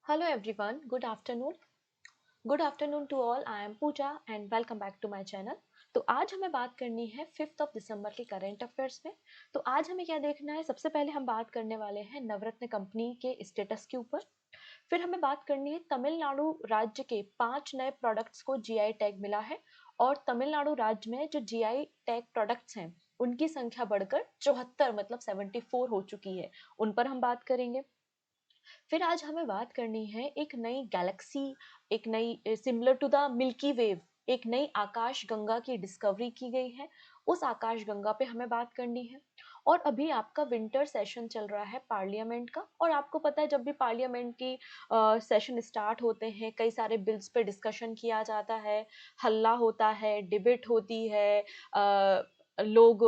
Hello everyone, good afternoon. Good afternoon to all. I am Pooja and welcome back to my channel. तो आज हमें बात करनी है 5 दिसंबर के करंट अफेयर्स में। तो आज हमें क्या देखना है, सबसे पहले हम बात करने वाले हैं नवरत्न कंपनी के स्टेटस के ऊपर। फिर हमें बात करनी है तमिलनाडु राज्य के 5 नए प्रोडक्ट्स को जीआई टैग मिला है और तमिलनाडु राज्य में जो जीआई टैग प्रोडक्ट्स हैं उनकी संख्या बढ़कर 74 मतलब 74 हो चुकी है, उन पर हम बात करेंगे। फिर आज हमें बात करनी है एक नई गैलेक्सी, एक नई similar to the milky way, एक नई आकाश गंगा की डिस्कवरी की गई है। उस आकाश गंगा पे हमें बात करनी है। और अभी आपका विंटर सेशन चल रहा है पार्लियामेंट का, और आपको पता है जब भी पार्लियामेंट की सेशन स्टार्ट होते हैं कई सारे बिल्स पे डिस्कशन किया जाता है, हल्ला होता है, डिबेट होती है, लोग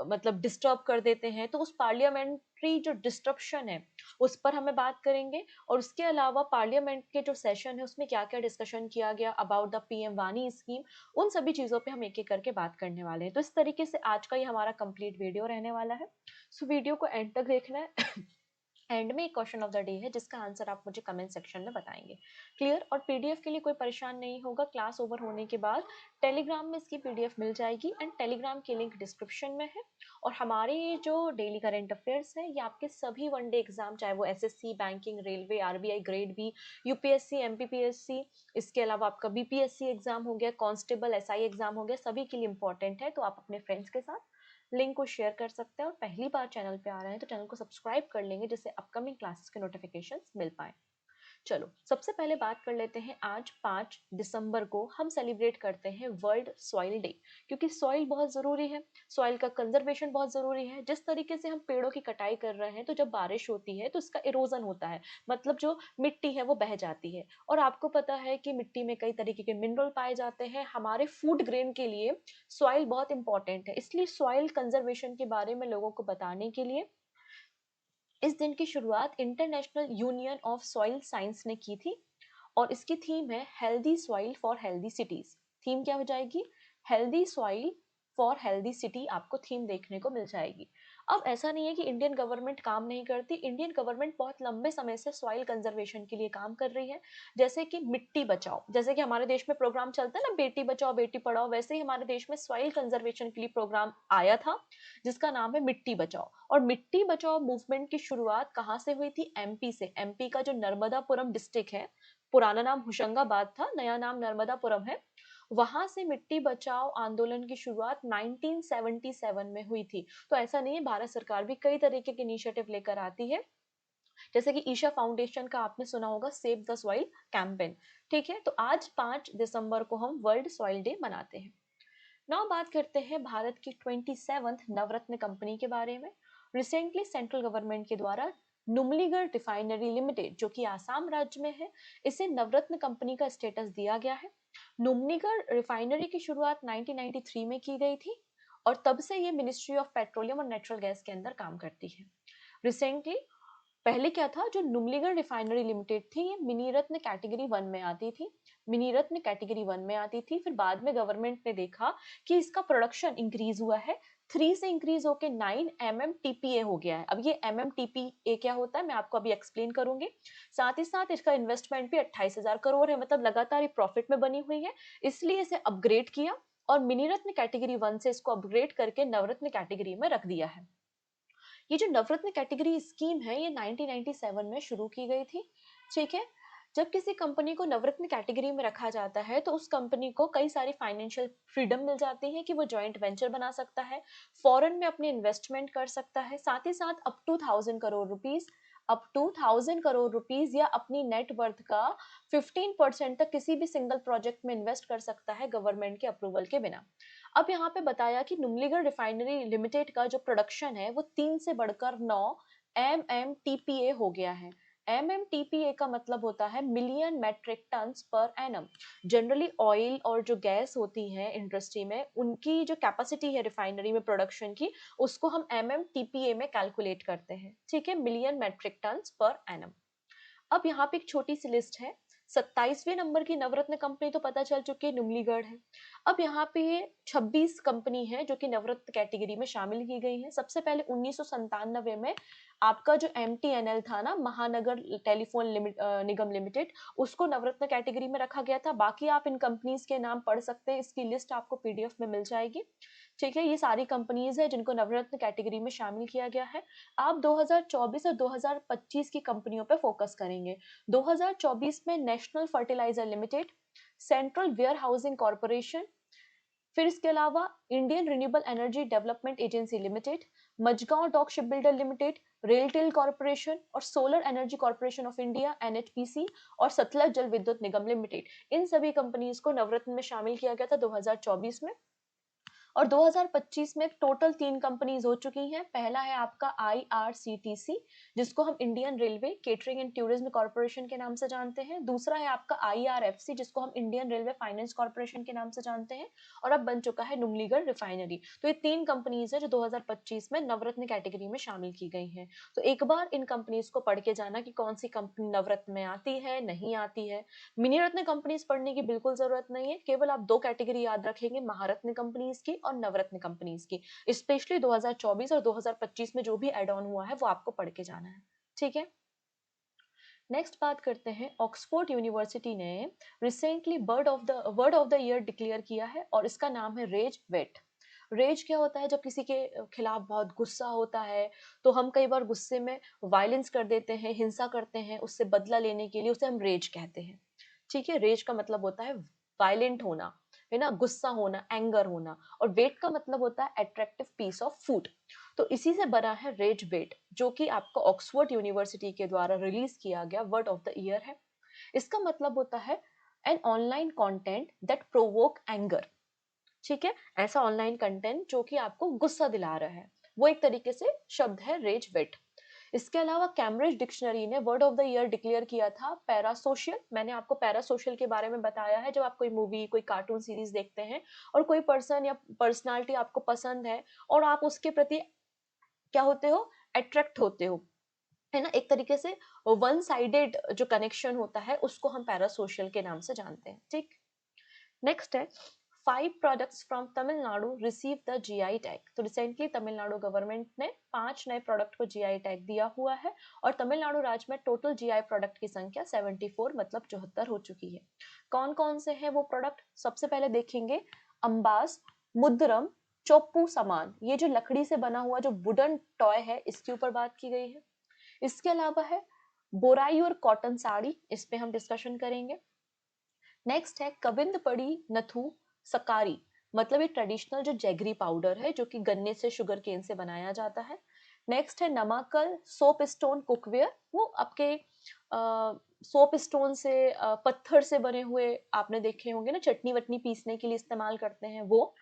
मतलब डिस्टर्ब कर देते हैं। तो उस पार्लियामेंट्री जो डिस्ट्रप्शन है उस पर हमें बात करेंगे। और उसके अलावा पार्लियामेंट के जो सेशन है उसमें क्या क्या डिस्कशन किया गया अबाउट द पीएम वानी स्कीम, उन सभी चीज़ों पे हम एक एक करके बात करने वाले हैं। तो इस तरीके से आज का ये हमारा कंप्लीट वीडियो रहने वाला है। सो वीडियो को एंड तक देखना है। एंड में एक क्वेश्चन ऑफ द डे है जिसका आंसर आप मुझे कमेंट सेक्शन में बताएंगे। क्लियर? और पीडीएफ के लिए कोई परेशान नहीं होगा, क्लास ओवर होने के बाद टेलीग्राम में इसकी पीडीएफ मिल जाएगी एंड टेलीग्राम की लिंक डिस्क्रिप्शन में है। और हमारे ये जो डेली करंट अफेयर्स है ये आपके सभी वनडे एग्जाम, चाहे वो SSC, banking, railway, RBI grade B, UPSC, MPPSC, इसके अलावा आपका बीपीएससी एग्जाम हो गया, कांस्टेबल, एसआई एग्जाम हो गया, सभी के लिए इंपॉर्टेंट है। तो आप अपने फ्रेंड्स के साथ लिंक को शेयर कर सकते हैं। और पहली बार चैनल पे आ रहे हैं तो चैनल को सब्सक्राइब कर लेंगे जिससे अपकमिंग क्लासेस के नोटिफिकेशंस मिल पाए। चलो सबसे पहले बात कर लेते हैं, आज 5 दिसंबर को हम सेलिब्रेट करते हैं वर्ल्ड सॉइल डे, क्योंकि सॉइल बहुत ज़रूरी है, सॉइल का कंजर्वेशन बहुत ज़रूरी है। जिस तरीके से हम पेड़ों की कटाई कर रहे हैं तो जब बारिश होती है तो इसका इरोजन होता है, मतलब जो मिट्टी है वो बह जाती है। और आपको पता है कि मिट्टी में कई तरीके के मिनरल पाए जाते हैं, हमारे फूड ग्रेन के लिए सॉइल बहुत इंपॉर्टेंट है। इसलिए सॉइल कंजर्वेशन के बारे में लोगों को बताने के लिए इस दिन की शुरुआत international union of soil science ने की थी। और इसकी थीम है healthy soil for healthy cities. Theme क्या हो जाएगी? Healthy soil for healthy city, आपको थीम देखने को मिल जाएगी। अब ऐसा नहीं है कि इंडियन गवर्नमेंट काम नहीं करती, इंडियन गवर्नमेंट बहुत लंबे समय से सॉइल कंजर्वेशन के लिए काम कर रही है। जैसे कि मिट्टी बचाओ, जैसे कि हमारे देश में प्रोग्राम चलता है ना बेटी बचाओ बेटी पढ़ाओ, वैसे ही हमारे देश में सॉइल कंजर्वेशन के लिए प्रोग्राम आया था जिसका नाम है मिट्टी बचाओ। और मिट्टी बचाओ मूवमेंट की शुरुआत कहाँ से हुई थी? एमपी से। एमपी का जो नर्मदापुरम डिस्ट्रिक्ट है, पुराना नाम होशंगाबाद था, नया नाम नर्मदापुरम है, वहां से मिट्टी बचाओ आंदोलन की शुरुआत 1977 में हुई थी। तो ऐसा नहीं है, भारत सरकार भी कई तरीके के इनिशिएटिव लेकर आती है, जैसे कि ईशा फाउंडेशन का आपने सुना होगा सेव द सॉइल कैंपेन। ठीक है, तो आज 5 दिसंबर को हम वर्ल्ड सॉइल डे मनाते हैं। नाउ बात करते हैं भारत की 27th नवरत्न कंपनी के बारे में। रिसेंटली सेंट्रल गवर्नमेंट के द्वारा नुमलीगढ़ रिफाइनरी लिमिटेड, जो कि आसाम राज्य में है, इसे नवरत्न कंपनी का स्टेटस दिया गया है। नुमलीगढ़ रिफाइनरी की शुरुआत 1993 में की गई थी और तब से ये मिनिस्ट्री ऑफ पेट्रोलियम और नेचुरल गैस के अंदर काम करती है। रिसेंटली, पहले क्या था, जो नुमलीगढ़ रिफाइनरी लिमिटेड थी ये मिनीरत्न कैटेगरी 1 में आती थी, मिनीरत्न कैटेगरी 1 में आती थी। फिर बाद में गवर्नमेंट ने देखा कि इसका प्रोडक्शन इंक्रीज हुआ है, 3 से इंक्रीज होकर 9 MMTPA हो गया है। अब ये MMTPA क्या होता है मैं आपको अभी एक्सप्लेन करूंगी। साथ ही साथ इसका इन्वेस्टमेंट भी 28,000 करोड़ है, मतलब लगातार ये प्रॉफिट में बनी हुई है, इसलिए इसे अपग्रेड किया और मिनीरत्न कैटेगरी 1 से इसको अपग्रेड करके नवरत्न कैटेगरी में रख दिया है। ये जो नवरत्न कैटेगरी स्कीम है ये 1997 में शुरू की गई थी। ठीक है, जब किसी कंपनी को नवरत्न कैटेगरी में रखा जाता है तो उस कंपनी को कई सारी फाइनेंशियल फ्रीडम मिल जाती है कि वो जॉइंट वेंचर बना सकता है, फॉरेन में अपने इन्वेस्टमेंट कर सकता है, साथ ही साथ अप टू 1000 करोड़ रुपीज या अपनी नेट वर्थ का 15% तक किसी भी सिंगल प्रोजेक्ट में इन्वेस्ट कर सकता है गवर्नमेंट के अप्रूवल के बिना। अब यहाँ पे बताया कि नुमलीगढ़ रिफाइनरी लिमिटेड का जो प्रोडक्शन है वो 3 से बढ़कर 9 MMTPA हो गया है। MMTPA का मतलब होता है million metric tons per annum. Generally oil और जो गैस होती है इंडस्ट्री में उनकी जो कैपेसिटी है रिफाइनरी में प्रोडक्शन की, उसको हम MMTPA में कैलकुलेट करते हैं। ठीक है, million metric tons per annum. अब यहाँ पे एक छोटी सी लिस्ट है 27वें नंबर की नवरत्न कंपनी तो पता चल चुकी है, नुमलीगढ़ है। अब यहाँ पे ये 26 कंपनी है जो कि नवरत्न कैटेगरी में शामिल की गई है। सबसे पहले 1997 में आपका जो एमटीएनएल था ना, महानगर टेलीफोन निगम लिमिटेड, उसको नवरत्न कैटेगरी में रखा गया था। बाकी आप इन कंपनीज के नाम पढ़ सकते हैं, इसकी लिस्ट आपको पीडीएफ में मिल जाएगी। ठीक है, ये सारी कंपनीज है जिनको नवरत्न कैटेगरी में शामिल किया गया है। आप 2024 और 2025 की कंपनियों पे फोकस करेंगे। 2024 में national fertiliser limited, central ware housing corporation, फिर इसके अलावा Indian renewable energy development agency limited, Mazagon dock shipbuilder limited, RailTel corporation और solar energy corporation of India NHPC और सतलज जल विद्युत निगम लिमिटेड, इन सभी कंपनीज को नवरत्न में शामिल किया गया था 2024 में। और 2025 में टोटल 3 कंपनीज हो चुकी हैं। पहला है आपका आईआरसीटीसी, जिसको हम Indian railway catering and tourism corporation के नाम से जानते हैं। दूसरा है आपका आईआरएफसी, जिसको हम इंडियन रेलवे फाइनेंस कॉर्पोरेशन के नाम से जानते हैं। और अब बन चुका है नुमलीगढ़ रिफाइनरी। तो ये 3 कंपनीज है जो 2025 में नवरत्न कैटेगरी में शामिल की गई हैं। तो एक बार इन कंपनीज को पढ़ के जाना कि कौन सी कंपनी नवरत्न में आती है, नहीं आती है। मिनी रत्न कंपनीज पढ़ने की बिल्कुल जरूरत नहीं है, केवल आप 2 कैटेगरी याद रखेंगे, महारत्न कंपनीज की और नवरत्न कंपनीज की। स्पेशली 2024 और 2025 में जो भी एड ऑन हुआ है वो आपको पढ़ के जाना है। ठीक है, नेक्स्ट बात करते हैं। ऑक्सफोर्ड यूनिवर्सिटी ने recently word of the year declare किया है और इसका नाम है रेज वेट। रेज क्या होता है? जब किसी के खिलाफ बहुत गुस्सा होता है तो हम कई बार गुस्से में वायलेंस कर देते हैं, हिंसा करते हैं उससे बदला लेने के लिए, उसे हम रेज कहते हैं। ठीक है, रेज का मतलब होता है वायलेंट होना, है ना, गुस्सा होना, एंगर होना। और वेट का मतलब होता है अट्रैक्टिव पीस ऑफ फूड। तो इसी से बना है रेज वेट, जो कि आपको ऑक्सफोर्ड यूनिवर्सिटी के द्वारा रिलीज किया गया वर्ड ऑफ द ईयर है। इसका मतलब होता है an online content that provoke anger. ठीक है, ऐसा ऑनलाइन कंटेंट जो कि आपको गुस्सा दिला रहा है, वो एक तरीके से शब्द है रेज वेट। इसके अलावा कैम्ब्रिज डिक्शनरी ने word of the year declare किया था पैरासोशियल। मैंने आपको पैरासोशियल के बारे में बताया है, जब आप कोई मूवी, कोई कार्टून सीरीज देखते हैं और कोई पर्सन या पर्सनालिटी आपको पसंद है और आप उसके प्रति क्या होते हो, अट्रैक्ट होते हो, है ना, एक तरीके से वन साइडेड जो कनेक्शन होता है उसको हम पैरासोशियल के नाम से जानते हैं। ठीक, नेक्स्ट है 5 products from Tamil Nadu receive the GI tag. तो रिसेंटली तमिलनाडु गवर्नमेंट ने 5 नए प्रोडक्ट को जीआई टैग दिया हुआ है और तमिलनाडु राज्य में टोटल जीआई प्रोडक्ट की संख्या 74 मतलब 74 हो चुकी है। कौन कौन से हैं वो प्रोडक्ट? सबसे पहले देखेंगे अंबास मुद्रम चोप्पू सामान, ये जो लकड़ी से बना हुआ जो वुडन टॉय है, इसके ऊपर बात की गई है। इसके अलावा है बोराई और कॉटन साड़ी, इस पे हम डिस्कशन करेंगे। नेक्स्ट है कविंद पड़ी नथु सकारी, मतलब ये ट्रेडिशनल जो जैगरी पाउडर है जो कि गन्ने से, शुगर केन से बनाया जाता है। नेक्स्ट है नमाकल सोप स्टोन कुकवेयर, वो आपके सोप स्टोन से, पत्थर से बने हुए आपने देखे होंगे ना, चटनी वटनी पीसने के लिए इस्तेमाल करते हैं वो।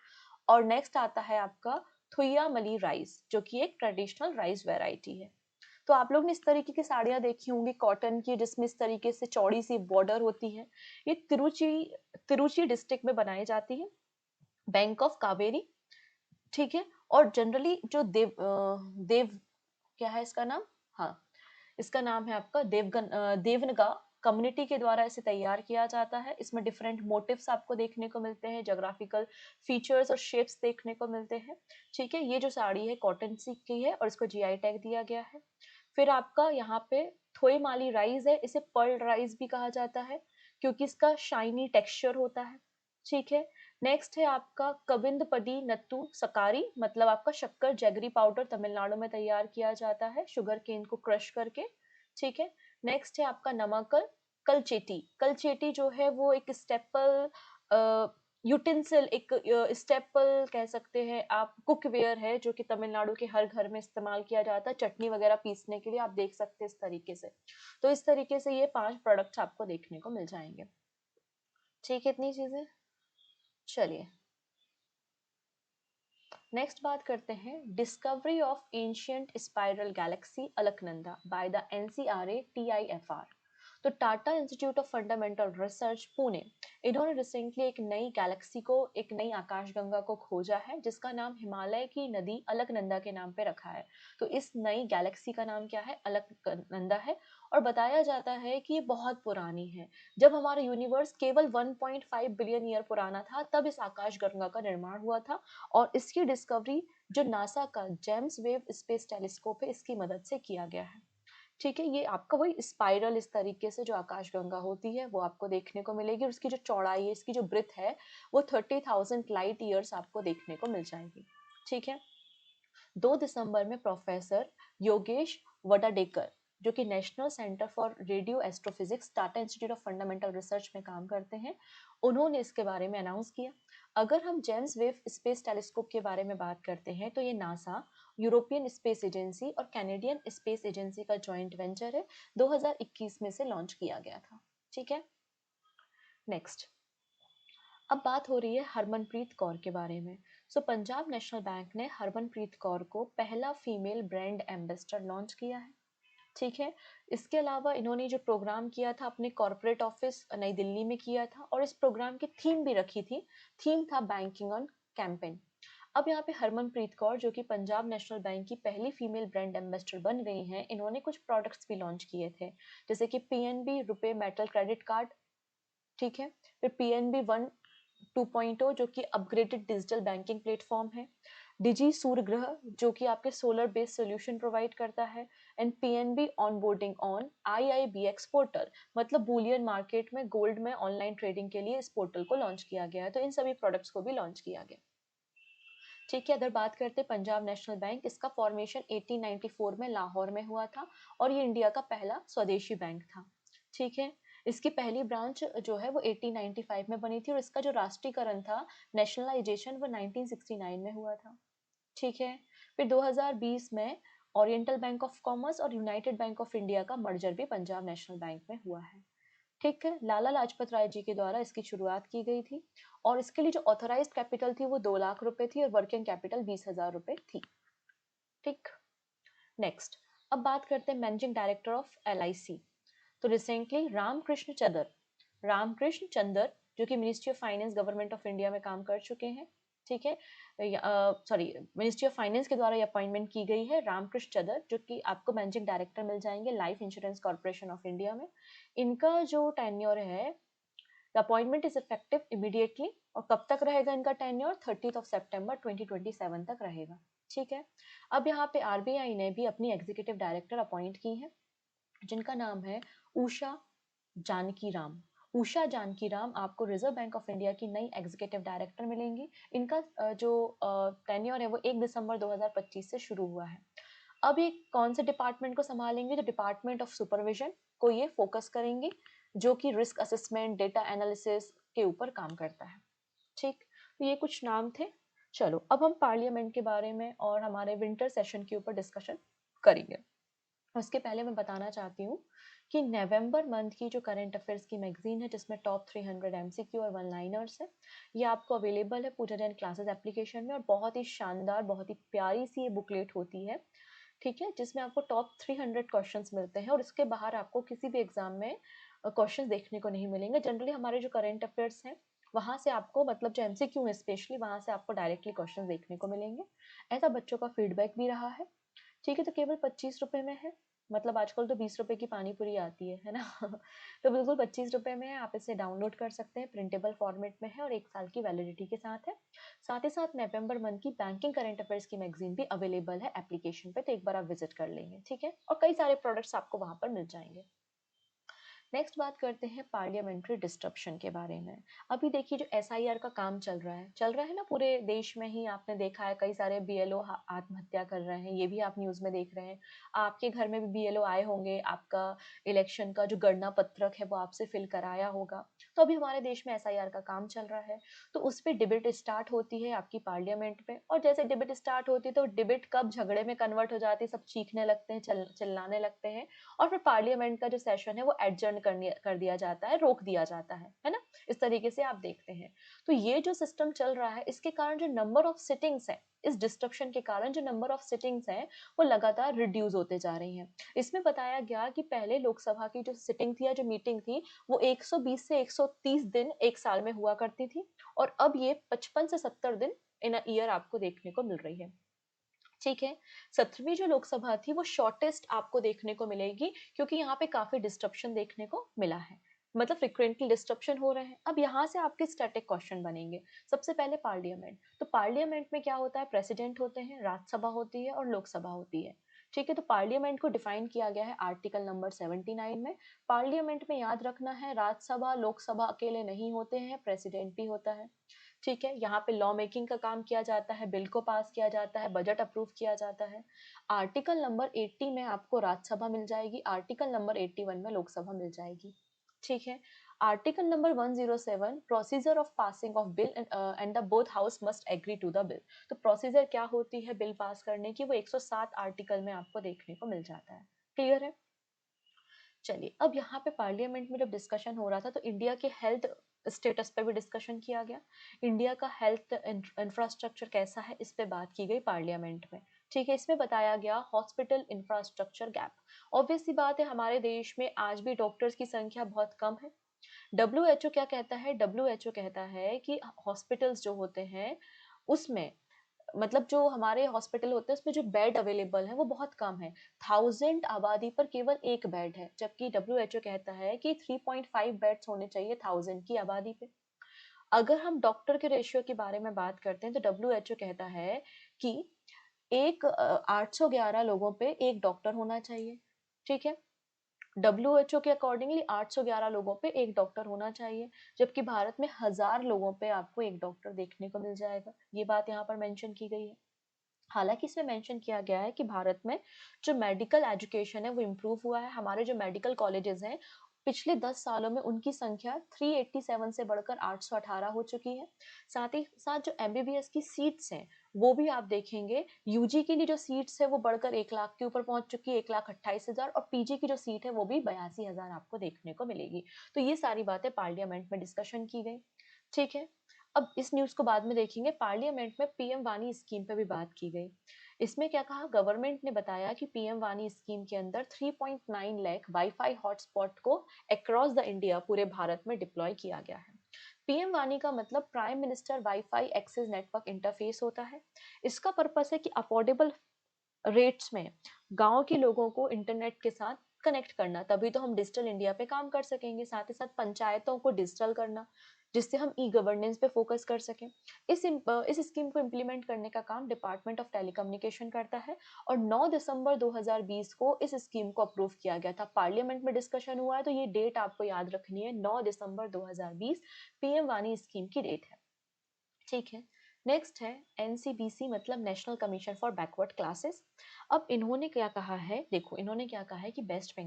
और नेक्स्ट आता है आपका थुइया मली राइस, जो कि एक ट्रेडिशनल राइस वेराइटी है। तो आप लोग ने इस तरीके की साड़ियां देखी होंगी कॉटन की, जिसमें इस तरीके से चौड़ी सी बॉर्डर होती है। ये तिरुचि डिस्ट्रिक्ट में बनाई जाती है, बैंक ऑफ कावेरी। ठीक है, और जनरली जो देव क्या है इसका नाम, हाँ, इसका नाम है आपका देवनगा कम्युनिटी के द्वारा इसे तैयार किया जाता है। इसमें डिफरेंट मोटिव्स आपको देखने को मिलते हैं, जोग्राफिकल फीचर्स और शेप्स देखने को मिलते हैं। ठीक है, ये जो साड़ी है कॉटन सिल्क की है और इसको जीआई टैग दिया गया है। फिर आपका यहाँ पे थोई माली राइस है, इसे पर्ल राइस भी कहा जाता है क्योंकि इसका शाइनी टेक्सचर होता है। ठीक है, नेक्स्ट है आपका कविंदपदी नत्तू सकारी, मतलब आपका शक्कर जैगरी पाउडर तमिलनाडु में तैयार किया जाता है शुगर केन को क्रश करके। ठीक है, नेक्स्ट है आपका नमाकल कलचेटी। कलचेटी जो है वो एक स्टेपल यूटेंसिल, एक स्टेपल कह सकते हैं आप, कुकवेयर है जो कि तमिलनाडु के हर घर में इस्तेमाल किया जाता है चटनी वगैरह पीसने के लिए, आप देख सकते हैं इस तरीके से। तो इस तरीके से ये 5 प्रोडक्ट्स आपको देखने को मिल जाएंगे। ठीक है, इतनी चीजें। चलिए नेक्स्ट बात करते हैं discovery of ancient spiral galaxy Alaknanda by the NCRA TIFR. तो Tata institute of fundamental research Pune, इन्होंने रिसेंटली एक नई गैलेक्सी को, एक नई आकाशगंगा को खोजा है जिसका नाम हिमालय की नदी अलकनंदा के नाम पे रखा है। तो इस नई गैलेक्सी का नाम क्या है? अलकनंदा है। और बताया जाता है कि ये बहुत पुरानी है। जब हमारा यूनिवर्स केवल 1.5 बिलियन ईयर पुराना था तब इस आकाशगंगा का निर्माण हुआ था, और इसकी डिस्कवरी जो नासा का जेम्स वेव स्पेस टेलीस्कोप है इसकी मदद से किया गया है। ठीक है, ये आपका वही स्पाइरल इस तरीके से जो आकाशगंगा होती है वो आपको देखने को मिलेगी, और उसकी जो चौड़ाई है, इसकी जो ब्रेथ है, वो 30,000 लाइट ईयर्स आपको देखने को मिल जाएगी। ठीक है। 2 दिसंबर में प्रोफेसर योगेश वडाडेकर, जो कि national centre for radio astrophysics Tata institute of fundamental research में काम करते हैं, उन्होंने इसके बारे में अनाउंस किया। अगर हम जेम्स वेव स्पेस टेलीस्कोप के बारे में बात करते हैं तो ये नासा, यूरोपियन स्पेस एजेंसी और कैनेडियन स्पेस एजेंसी का जॉइंट वेंचर है। 2021 में से लॉन्च किया गया था। ठीक है। नेक्स्ट, अब बात हो रही है हरमनप्रीत कौर के बारे में। पंजाब नेशनल बैंक ने हरमनप्रीत कौर को पहला फीमेल ब्रांड एम्बेसडर लॉन्च किया है। ठीक है। इसके अलावा इन्होंने जो प्रोग्राम किया था अपने कॉर्पोरेट ऑफिस नई दिल्ली में किया था, और इस प्रोग्राम की थीम भी रखी थी। थीम था बैंकिंग ऑन कैंपेन। अब यहाँ पे हरमनप्रीत कौर, जो कि पंजाब नेशनल बैंक की पहली फीमेल ब्रांड एम्बेसडर बन रही हैं, इन्होंने कुछ प्रोडक्ट्स भी लॉन्च किए थे, जैसे कि पीएनबी रुपए मेटल क्रेडिट कार्ड। ठीक है। फिर पीएनबी 2.0 जो कि अपग्रेडेड डिजिटल बैंकिंग प्लेटफॉर्म है। डिजी सूर्यग्रह जो कि आपके सोलर बेस्ड सोल्यूशन प्रोवाइड करता है। And PNB onboarding on IIBX portal, मतलब बुलियन मार्केट में गोल्ड में ऑनलाइन ट्रेडिंग के लिए इस पोर्टल को लॉन्च किया गया है। तो इन सभी प्रोडक्ट्स को भी लॉन्च किया गया। ठीक है। अगर बात करते हैं पंजाब नेशनल बैंक, इसका फॉर्मेशन 1894 में लाहौर में हुआ था, और ये इंडिया का पहला स्वदेशी बैंक था। ठीक है। इसकी पहली ब्रांच जो है वो 1895 में बनी थी, और इसका जो राष्ट्रीयकरण था, नेशनलाइजेशन, वो 1969 में हुआ था। ठीक है। फिर 2020 में ओरिएंटल बैंक ऑफ कॉमर्स और यूनाइटेड बैंक ऑफ इंडिया का मर्जर भी पंजाब नेशनल बैंक में हुआ है। ठीक है। लाला लाजपत राय जी के द्वारा इसकी शुरुआत की गई थी, और इसके लिए जो ऑथराइज्ड कैपिटल थी वो 2 लाख रुपए थी, और वर्किंग कैपिटल 20,000 रुपए थी। ठीक। नेक्स्ट, अब बात करते हैं मैनेजिंग डायरेक्टर ऑफ एलआईसी। तो रिसेंटली रामकृष्ण चंदर, जो कि ministry of finance government of India में काम कर चुके हैं। ठीक है। सॉरी, मिनिस्ट्री ऑफ फाइनेंस के द्वारा ये अपॉइंटमेंट की गई है रामकृष्ण चंदर, जो कि आपको मैनेजिंग डायरेक्टर मिल जाएंगे life insurance corporation of India में। इनका जो टेन्योर है, the appointment is effective immediately, और कब तक रहेगा इनका टेन्योर? 30 सितंबर 2027 तक रहेगा। ठीक है। अब यहाँ पे आरबीआई ने भी अपनी एग्जीक्यूटिव डायरेक्टर अपॉइंट की है, जिनका नाम है उषा जानकी राम। उषा जानकी राम आपको रिजर्व बैंक ऑफ इंडिया की नई एग्जीक्यूटिव डायरेक्टर मिलेंगी। इनका जो टेन्योर है वो 1 दिसंबर 2025 से शुरू हुआ है। अब ये कौन से डिपार्टमेंट को संभालेंगे? तो डिपार्टमेंट ऑफ सुपरविजन को ये फोकस करेंगे, जो कि रिस्क असेसमेंट, डेटा एनालिसिस के ऊपर काम करता है। ठीक। तो ये कुछ नाम थे। चलो, अब हम पार्लियामेंट के बारे में और हमारे विंटर सेशन के ऊपर डिस्कशन करेंगे। उसके पहले मैं बताना चाहती हूँ कि नवंबर मंथ की जो करंट अफेयर्स की मैगजीन है, जिसमें टॉप 300 एमसीक्यू और वन लाइनर्स है, ये आपको अवेलेबल है पूजा जैन क्लासेस एप्लीकेशन में, और बहुत ही शानदार, बहुत ही प्यारी सी ये बुकलेट होती है। ठीक है। जिसमें आपको टॉप 300 क्वेश्चंस मिलते हैं, और इसके बाहर आपको किसी भी एग्जाम में क्वेश्चंस देखने को नहीं मिलेंगे। जनरली हमारे जो करंट अफेयर्स हैं वहां से आपको, मतलब जो एमसीक्यू है स्पेशली, वहां से आपको डायरेक्टली क्वेश्चंस देखने को मिलेंगे। ऐसा बच्चों का फीडबैक भी रहा है। ठीक है। तो केवल 25 रुपए में है, मतलब आजकल तो 20 रुपए की पानी पूरी आती है ना। तो बिल्कुल 25 रुपए में है, आप इसे डाउनलोड कर सकते हैं, प्रिंटेबल फॉर्मेट में है, और 1 साल की वैलिडिटी के साथ है। साथ ही साथ नवंबर मंथ की बैंकिंग करंट अफेयर्स की मैगजीन भी अवेलेबल है एप्लीकेशन पे, तो एक बार आप विजिट कर लेंगे। ठीक है। और कई सारे प्रोडक्ट्स आपको वहां पर मिल जाएंगे। नेक्स्ट बात करते हैं पार्लियामेंट्री डिस्ट्रप्शन के बारे में। अभी देखिए, जो एसआईआर का काम चल रहा है ना पूरे देश में ही, आपने देखा है कई सारे बीएलओ आत्महत्या कर रहे हैं, ये भी आप न्यूज में देख रहे हैं। आपके घर में भी बीएलओ आए होंगे, आपका इलेक्शन का जो गणना पत्रक है वो आपसे फिल कराया होगा। तो अभी हमारे देश में एसआईआर का काम चल रहा है, तो उस पर डिबेट स्टार्ट होती है आपकी पार्लियामेंट में, और जैसे डिबेट स्टार्ट होती है तो डिबेट कब झगड़े में कन्वर्ट हो जाती है, सब चीखने लगते हैं, चिल्लाने लगते हैं, और फिर पार्लियामेंट का जो सेशन है वो एडजर्न कर दिया जाता है, रोक दिया जाता है ना। इस तरीके से आप देखते हैं। तो ये जो सिस्टम चल रहा है, इसके कारण जो नंबर ऑफ सिटिंग्स है, इस डिस्ट्रप्शन के कारण जो नंबर ऑफ सिटिंग्स है वो लगातार रिड्यूस होते जा रही हैं। इसमें बताया गया कि पहले लोकसभा की जो सिटिंग थी या जो मीटिंग थी वो 120 से 130 दिन एक साल में हुआ करती थी, और अब ये 55 से 70 दिन इन अ ईयर आपको देखने को मिल रही है। ठीक है। 17वीं जो लोकसभा थी वो शॉर्टेस्ट आपको देखने को मिलेगी, क्योंकि यहाँ पे काफी डिस्ट्रप्शन देखने को मिला है, मतलब फ्रिक्वेंटली डिस्ट्रप्शन हो रहे हैं। अब यहाँ से आपके स्टैटिक क्वेश्चन बनेंगे। सबसे पहले पार्लियामेंट, तो पार्लियामेंट में क्या होता है, प्रेसिडेंट होते हैं, राज्यसभा होती है और लोकसभा होती है। ठीक है। तो पार्लियामेंट को डिफाइन किया गया है आर्टिकल नंबर 79 में। पार्लियामेंट में याद रखना है, राज्यसभा लोकसभा अकेले नहीं होते हैं, प्रेसिडेंट भी होता है। ठीक है। यहाँ पे लॉ मेकिंग का काम किया जाता है, बिल को पास किया जाता है, बजट अप्रूव किया जाता है। आर्टिकल नंबर 80 में आपको राज्यसभा मिल जाएगी, आर्टिकल नंबर 81 में लोकसभा मिल जाएगी। ठीक है। Article number 107, procedure of passing of bill and the both house must agree to the bill. तो प्रोसीजर क्या होती है बिल पास करने की, वो 107 आर्टिकल में आपको देखने को मिल जाता है। क्लियर है। चलिए, अब यहाँ पे पार्लियामेंट में जब डिस्कशन हो रहा था तो इंडिया के हेल्थ स्टेटस पे भी डिस्कशन किया गया। इंडिया का हेल्थ इंफ्रास्ट्रक्चर कैसा है, इस पे बात की गई पार्लियामेंट में। ठीक है। इसमें बताया गया हॉस्पिटल इंफ्रास्ट्रक्चर गैप। ऑब्वियस सी बात है, हमारे देश में आज भी डॉक्टर्स की संख्या बहुत कम है। डब्ल्यूएचओ क्या कहता है, डब्ल्यूएचओ कहता है कि हॉस्पिटल्स जो होते हैं उसमें, मतलब जो हमारे हॉस्पिटल होते हैं उसमें जो बेड अवेलेबल है वो बहुत कम है। 1000 आबादी पर केवल एक बेड है, जबकि डब्ल्यूएचओ कहता है कि 3.5 बेड्स होने चाहिए 1000 की आबादी पे। अगर हम डॉक्टर के रेशियो के बारे में बात करते हैं तो डब्ल्यूएचओ कहता है कि 811 लोगों पे एक डॉक्टर होना चाहिए। ठीक है। डब्ल्यूएचओ के अकॉर्डिंगली 811 लोगों पे एक डॉक्टर होना चाहिए, जबकि भारत में 1000 लोगों पे आपको एक डॉक्टर देखने को मिल जाएगा। ये बात यहाँ पर मेंशन की गई है। हालांकि इसमें मेंशन किया गया है कि भारत में जो मेडिकल एजुकेशन है वो इम्प्रूव हुआ है। हमारे जो मेडिकल कॉलेजेस हैं, पिछले 10 सालों में उनकी संख्या 387 से बढ़कर 818 हो चुकी है। साथ ही साथ जो एमबीबीएस की सीट्स हैं वो भी आप देखेंगे, यूजी के लिए जो सीट्स है वो बढ़कर 1 लाख के ऊपर पहुंच चुकी है, 1,28,000, और पीजी की जो सीट है वो भी 82,000 आपको देखने को मिलेगी। तो ये सारी बातें पार्लियामेंट में डिस्कशन की गई। ठीक है। अब इस न्यूज को बाद में देखेंगे। पार्लियामेंट में पीएम वानी स्कीम पे भी बात की गई। इसमें क्या कहा, गवर्नमेंट ने बताया कि पीएम वानी स्कीम के अंदर 3.9 लाख वाईफाई हॉटस्पॉट को अक्रॉस द इंडिया, पूरे भारत में डिप्लॉय किया गया है। पीएम वानी का मतलब prime minister wifi access network interface होता है। इसका पर्पस है कि अफोर्डेबल रेट्स में गांव के लोगों को इंटरनेट के साथ कनेक्ट करना, तभी तो हम डिजिटल इंडिया पे काम कर सकेंगे। साथ ही साथ पंचायतों को डिजिटल करना, जिससे हम ई गवर्नेंस पे फोकस कर सकें। इस स्कीम को इम्प्लीमेंट करने का काम डिपार्टमेंट ऑफ टेलीकम्युनिकेशन करता है, और 9 दिसंबर 2020 को इस स्कीम को अप्रूव किया गया था। पार्लियामेंट में डिस्कशन हुआ है, तो ये डेट आपको याद रखनी है, 9 दिसंबर 2020 पीएम वानी स्कीम की डेट है। ठीक है। नेक्स्ट है एनसीबीसी, मतलब national commission for backward classes. अब इन्होंने क्या कहा है, देखो इन्होंने क्या कहा है कि वेस्ट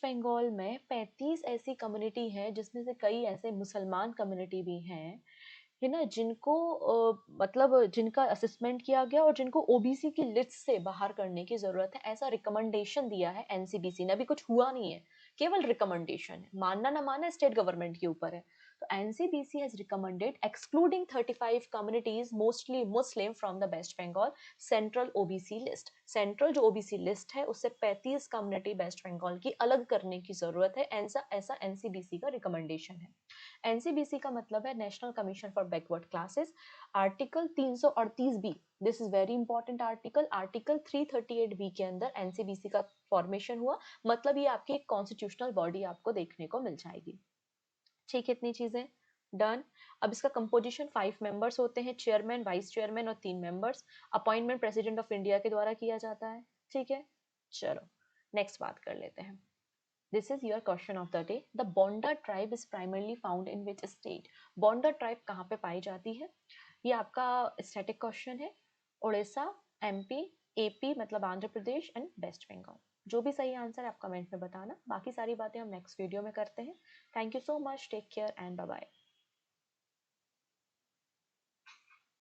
बंगाल में 35 ऐसी कम्युनिटी है, जिसमें से कई ऐसे मुसलमान कम्युनिटी भी हैं, है ना, जिनको मतलब जिनका असेसमेंट किया गया और जिनको ओबीसी की लिस्ट से बाहर करने की जरूरत है, ऐसा रिकमेंडेशन दिया है एनसीबीसी ने। अभी कुछ हुआ नहीं है, केवल रिकमेंडेशन है, मानना ना मानना स्टेट गवर्नमेंट के ऊपर है। तो NCBC has recommended excluding 35 communities mostly Muslim from the West Bengal central OBC list. Central जो ओबीसी लिस्ट है उससे 35 कम्युनिटी वेस्ट बंगाल की अलग करने की जरूरत है, ऐसा ऐसा एनसीबीसी का रिकमेंडेशन है। एनसीबीसी का मतलब है national commission for backward classes. Article 338 B, this is very important article, article 338 B के अंदर एनसीबीसी का फॉर्मेशन हुआ, मतलब ये आपकी एक कॉन्स्टिट्यूशनल बॉडी आपको देखने को मिल जाएगी। ठीक है, इतनी चीजें डन। अब इसका कंपोजिशन 5 मेंबर्स होते हैं, चेयरमैन, वाइस चेयरमैन और 3 members. Appointment president of India के द्वारा किया जाता है। ठीक है, चलो नेक्स्ट बात कर लेते हैं। This is your question of the day. The bonda tribe is primarily found in which state. Bonda tribe कहाँ पे पाई जाती है, ये आपका स्टैटिक क्वेश्चन है। उड़ीसा, एमपी, एपी मतलब आंध्र प्रदेश एंड वेस्ट बंगाल। जो भी सही आंसर है आप कमेंट में बताना, बाकी सारी बातें हम नेक्स्ट वीडियो में करते हैं। Thank you so much, take care and bye bye.